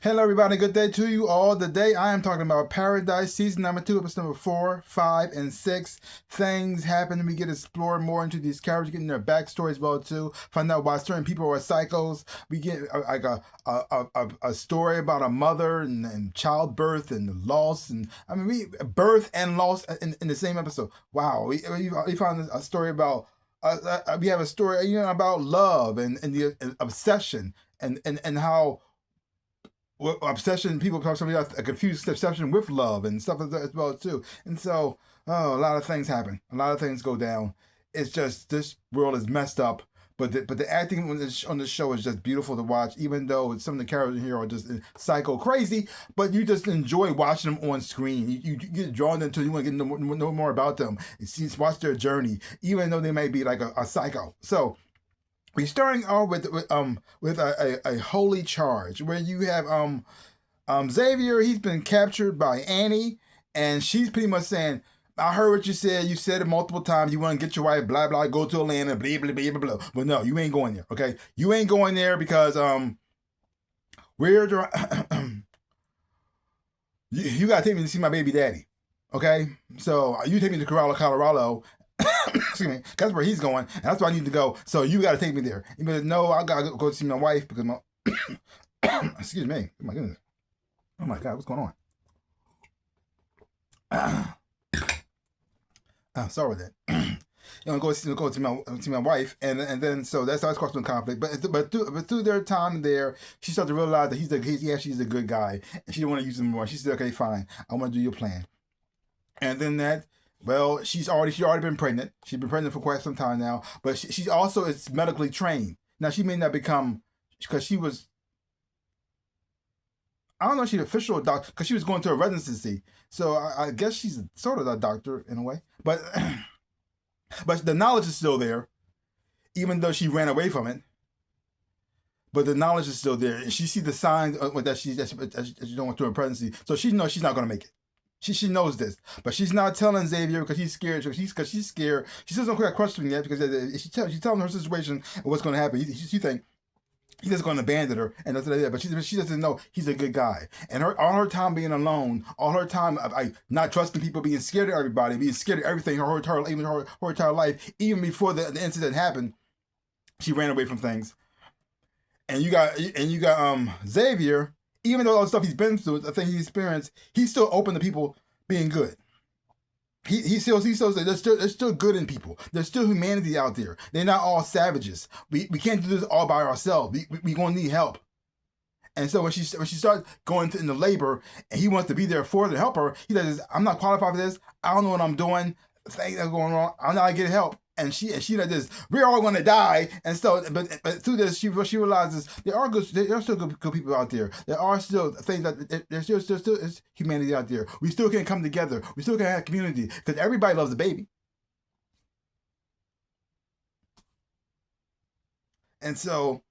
Hello, everybody. Good day to you all. Today, I am talking about Paradise, season number 2, episode number 4, 5, and 6. Things happen. We get to explore more into these characters, getting their backstory as well too. Find out why certain people are psychos. We get like a story about a mother and childbirth and loss, and I mean, we birth and loss in the same episode. Wow, we found a story about. We have a story, about love and the obsession and how obsession, people somebody else a confused obsession with love and stuff like that as well too. And so, a lot of things happen, a lot of things go down. It's just this world is messed up, but the acting on the show is just beautiful to watch. Even though some of the characters in here are just psycho crazy, but you just enjoy watching them on screen. You get drawn into, you want to know more about them. Watch their journey, even though they may be like a psycho. So we're starting off with a holy charge where you have Xavier. He's been captured by Annie, and she's pretty much saying, I heard what you said. You said it multiple times. You want to get your wife, blah blah, go to Atlanta, blah blah blah blah blah. But no, you ain't going there. Okay, you ain't going there because we're you gotta take me to see my baby daddy. Okay, so you take me to Corral, Colorado. Excuse me, that's where he's going, and that's where I need to go. So you got to take me there. He goes, no, I gotta go see my wife because my excuse me. Oh my goodness. Oh my God, what's going on? Sorry with that. Go see my wife, and then so that starts causing conflict. But through their time there, she started to realize that he actually is a good guy, and she didn't want to use him more. She said, okay, fine, I want to do your plan. And then that, well, she's already been pregnant. She's been pregnant for quite some time now. But she also is medically trained. Now she may not become, because she was, I don't know if she's an official doctor, because she was going to a residency. So I guess she's sort of a doctor in a way. But but the knowledge is still there, even though she ran away from it. But the knowledge is still there, and she sees the signs that she's going through her pregnancy. So she knows she's not going to make it. She knows this, but she's not telling Xavier because she's scared. Because she's scared. She doesn't quite question him yet because she's telling her situation and what's going to happen. She thinks he's just going to abandon her and that's like that. But she doesn't know he's a good guy. And all her time being alone, all her time not trusting people, being scared of everybody, being scared of everything, her entire life, even before the incident happened, she ran away from things. And you got Xavier. Even though all the stuff he's been through, the things he's experienced, he's still open to people being good. He still says there's still good in people. There's still humanity out there. They're not all savages. We can't do this all by ourselves. We gonna need help. And so when she starts going into labor and he wants to be there for her to help her, he says, I'm not qualified for this. I don't know what I'm doing. Things are going wrong. I'm not getting help. And she like this, we're all going to die. And so, but through this, she realizes there are still good people out there. There are still things that there's still is humanity out there. We still can come together. We still can have community because everybody loves a baby. And so,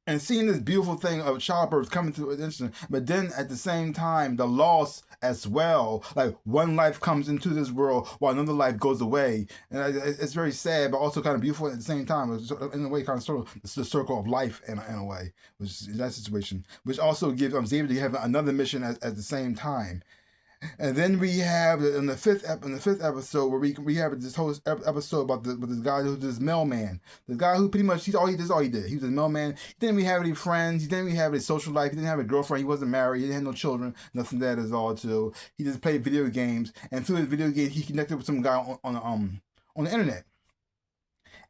and seeing this beautiful thing of childbirth coming to attention, but then at the same time, the loss as well. Like one life comes into this world while another life goes away, and it's very sad, but also kind of beautiful at the same time. It's in a way, kind of sort of it's the circle of life in a way, which is that situation, which also gives Xavier to have another mission at the same time. And then we have in the fifth episode where we have this whole episode about this guy who's this mailman. The guy who pretty much all he did. He was a mailman. He didn't really have any friends. He didn't really have a social life. He didn't have a girlfriend. He wasn't married. He didn't have no children. Nothing that is all too. He just played video games. And through his video games, he connected with some guy on the internet.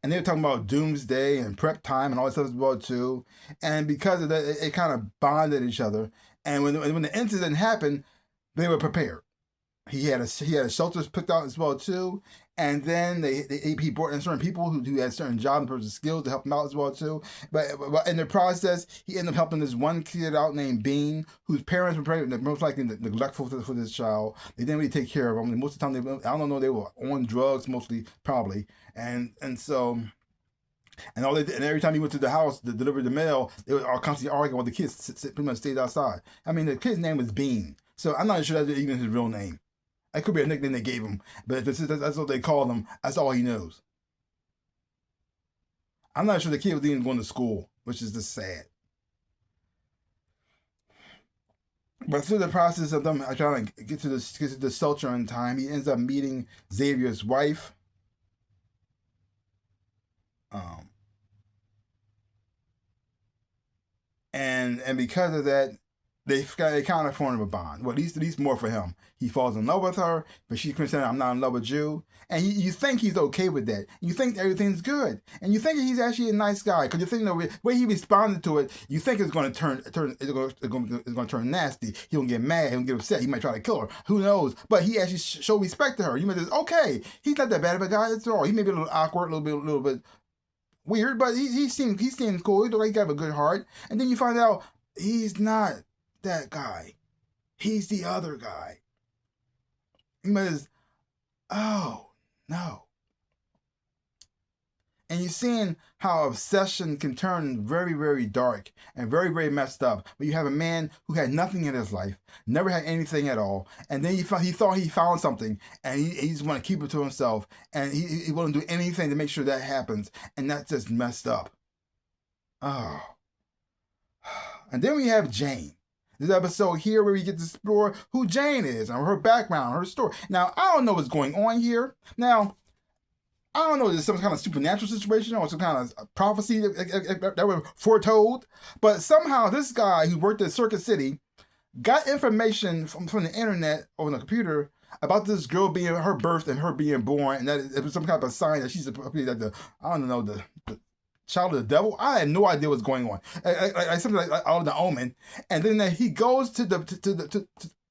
And they were talking about doomsday and prep time and all that stuff as well too. And because of that, it kind of bonded each other. And when the incident happened, they were prepared. He had a shelters picked out as well too, and then he brought in certain people who had certain jobs and skills to help him out as well too. But in the process, he ended up helping this one kid out named Bean, whose parents were probably most likely neglectful for this child. They didn't really take care of him. Most of the time, I don't know, they were on drugs mostly, probably, and so. And every time he went to the house to deliver the mail, they were constantly arguing while the kids pretty much stayed outside. I mean, the kid's name was Bean, so I'm not sure that's even his real name. It could be a nickname they gave him, but if that's what they called him, that's all he knows. I'm not sure the kid was even going to school, which is just sad. But through the process of them trying to get to the shelter in time, he ends up meeting Xavier's wife. And because of that, they kind of form a bond. Well, at least more for him. He falls in love with her, but she's saying, "I'm not in love with you." And you think he's okay with that. You think everything's good, and you think he's actually a nice guy because you think the way he responded to it, you think it's going to turn nasty. He'll get mad. He'll get upset. He might try to kill her. Who knows? But he actually showed respect to her. You might say, "Okay, he's not that bad of a guy at all. He may be a little awkward, a little bit weird, but he seems cool. He looked like he got a good heart." And then you find out he's not that guy. He's the other guy. You might say, "Oh no." And you're seeing how obsession can turn very, very dark and very, very messed up. But you have a man who had nothing in his life, never had anything at all, and then he thought he found something, and he just want to keep it to himself, and he won't do anything to make sure that happens, and that's just messed up. Oh. And then we have Jane. This episode here where we get to explore who Jane is and her background, her story. Now, I don't know what's going on here. Now, I don't know if there's some kind of supernatural situation or some kind of prophecy that were foretold, but somehow this guy who worked at Circuit City got information from the internet or on the computer about this girl being her birth and her being born, and that it was some kind of a sign that she's like the child of the devil. I had no idea what's going on. Like something like out of the Omen, and then he goes to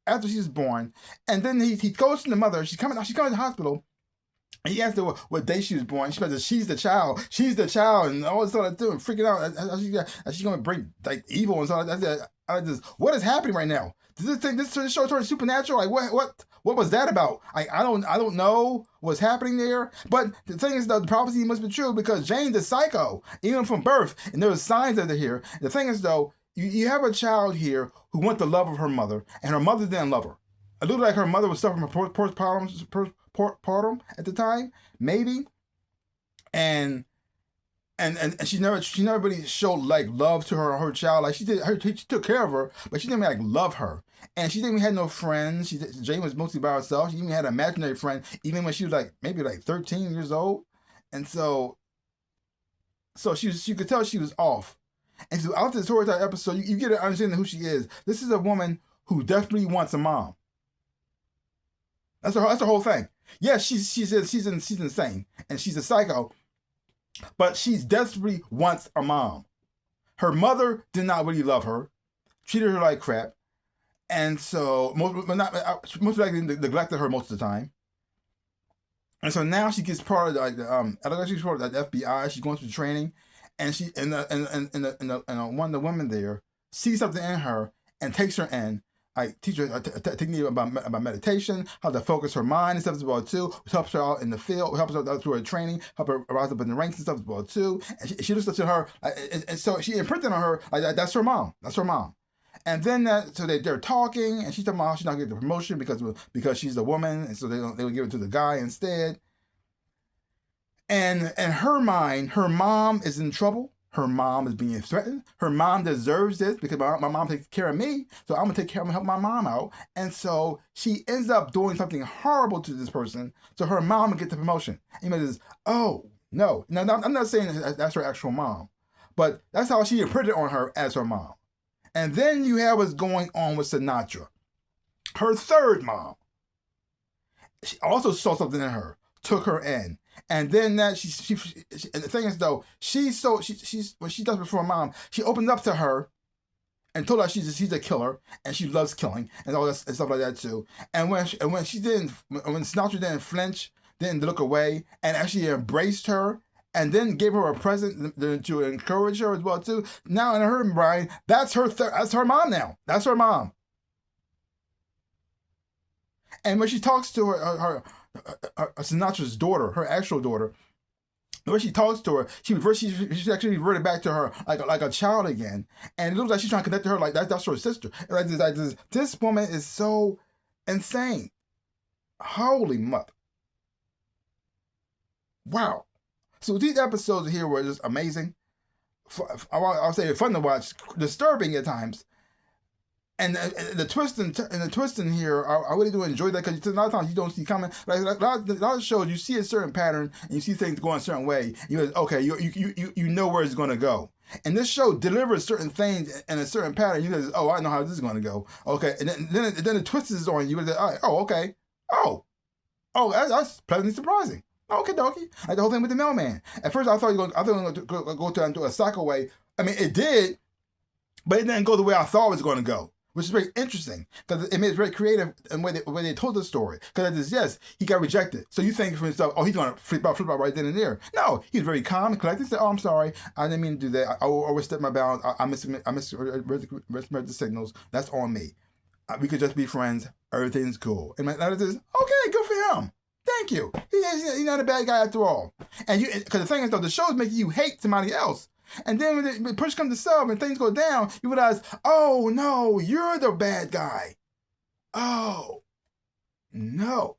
after she's born, and then he goes to the mother. She's coming to the hospital. And he asked her what day she was born. She said, "She's the child. She's the child," and all this sort of thing, freaking out. Is she going to bring like evil and so I just, what is happening right now? Does this show turn supernatural? Like what was that about? I don't know what's happening there. But the thing is, the prophecy must be true because Jane's a psycho, even from birth, and there are signs that are here. The thing is, though, you have a child here who wants the love of her mother, and her mother didn't love her. It looked like her mother was suffering from postpartum at the time, maybe, and she never really showed like love to her child. Like she took care of her, but she didn't like love her, and she didn't even had no friends. Jane was mostly by herself. She even had an imaginary friend, even when she was like maybe like 13 years old, and so she could tell she was off. And so after the storytime episode, you get an understanding of who she is. This is a woman who definitely wants a mom. That's the whole thing. Yes, she's insane and she's a psycho, but she desperately wants a mom. Her mother did not really love her, treated her like crap, and so most likely neglected her most of the time. And so now she gets part of she's part of the FBI. She's going through training, and she and one of the women there sees something in her and takes her in. I teach her a technique about meditation, how to focus her mind and stuff as well too, which helps her out in the field, helps her through her training, help her rise up in the ranks and stuff as well too. And she listens to her, and so she imprinted on her like that's her mom. That's her mom. And then they're talking, and she's talking about how she's not getting the promotion because she's a woman, and so they will give it to the guy instead. And in her mind, her mom is in trouble. Her mom is being threatened. Her mom deserves this because my mom takes care of me. So I'm going to take care of help my mom out. And so she ends up doing something horrible to this person. So her mom will get the promotion. And he says, "Oh, no." Now, I'm not saying that's her actual mom. But that's how she imprinted on her as her mom. And then you have what's going on with Sinatra. Her third mom. She also saw something in her. Took her in. And then that she and the thing is though, she's when she does before mom, she opens up to her and told her she's a killer and she loves killing and all that and stuff like that too. And when Sinatra didn't flinch, didn't look away, and actually embraced her and then gave her a present to encourage her as well too. Now in her mind, that's her mom now. That's her mom. And when she talks to her Sinatra's daughter, her actual daughter, the way she talks to her, she's actually reverted back to her like a child again, and it looks like she's trying to connect to her like that's her sister. And this woman is so insane. Holy mother! Wow. So these episodes here were just amazing. I'll say fun to watch, disturbing at times, And the twist and the twist in here, I really do enjoy that because a lot of times you don't see coming. Like a lot of shows, you see a certain pattern and you see things going a certain way. You go, okay, you know where it's going to go. And this show delivers certain things in a certain pattern. You go, oh, I know how this is going to go. Okay, and then the twist is on you. You go, oh, okay, oh, that's pleasantly surprising. Okay, dokie. Like the whole thing with the mailman. At first, I thought you were going to go to a psycho way. I mean, it did, but it didn't go the way I thought it was going to go. Which is very interesting because it made it very creative in the way they told the story. Because yes, he got rejected. So you think for yourself, oh, he's going to flip out right then and there. No, he's very calm and collected. He said, oh, I'm sorry. I didn't mean to do that. I overstepped my bounds. I misread the signals. That's on me. We could just be friends. Everything's cool. And my letter says, okay, good for him. Thank you. He's not a bad guy after all. And because the thing is, though, the shows make you hate somebody else. And then when the push comes to shove and things go down, you realize, oh no, you're the bad guy. Oh no.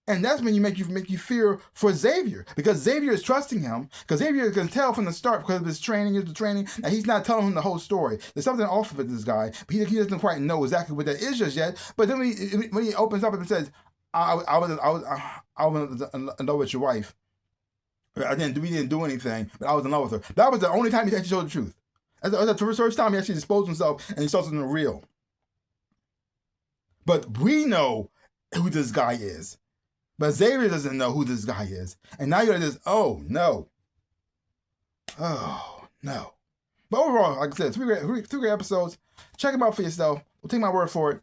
And that's when you make you fear for Xavier, because Xavier is trusting him, because Xavier can tell from the start because of his training, that he's not telling him the whole story. There's something off with this guy, but he doesn't quite know exactly what that is just yet. But then when he opens up and says, I was in love with your wife. We didn't do anything, but I was in love with her. That was the only time he actually showed the truth. That's the first time he actually exposed himself and he saw something real. But we know who this guy is. But Xavier doesn't know who this guy is. And now you're just, oh no. Oh no. But overall, like I said, three great episodes. Check them out for yourself. We'll take my word for it.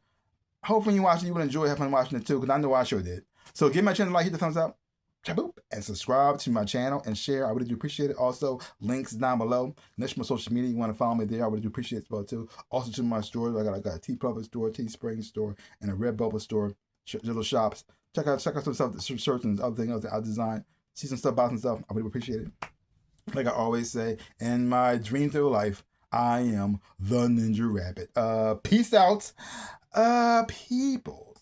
Hopefully you watch it, you will enjoy having watching it too, because I know I sure did. So give my channel a like, hit the thumbs up. Boop, and subscribe to my channel and share. I really do appreciate it. Also, links down below. Next to my social media, you want to follow me there. I really do appreciate it as well too. Also to my stores, I got a TeePublic store, Teespring store, and a Redbubble store. Little shops. Check out some stuff, some shirts and other things I designed. See some stuff, buy some stuff. I really appreciate it. Like I always say, in my dream through life, I am the Ninja Rabbit. Peace out, people.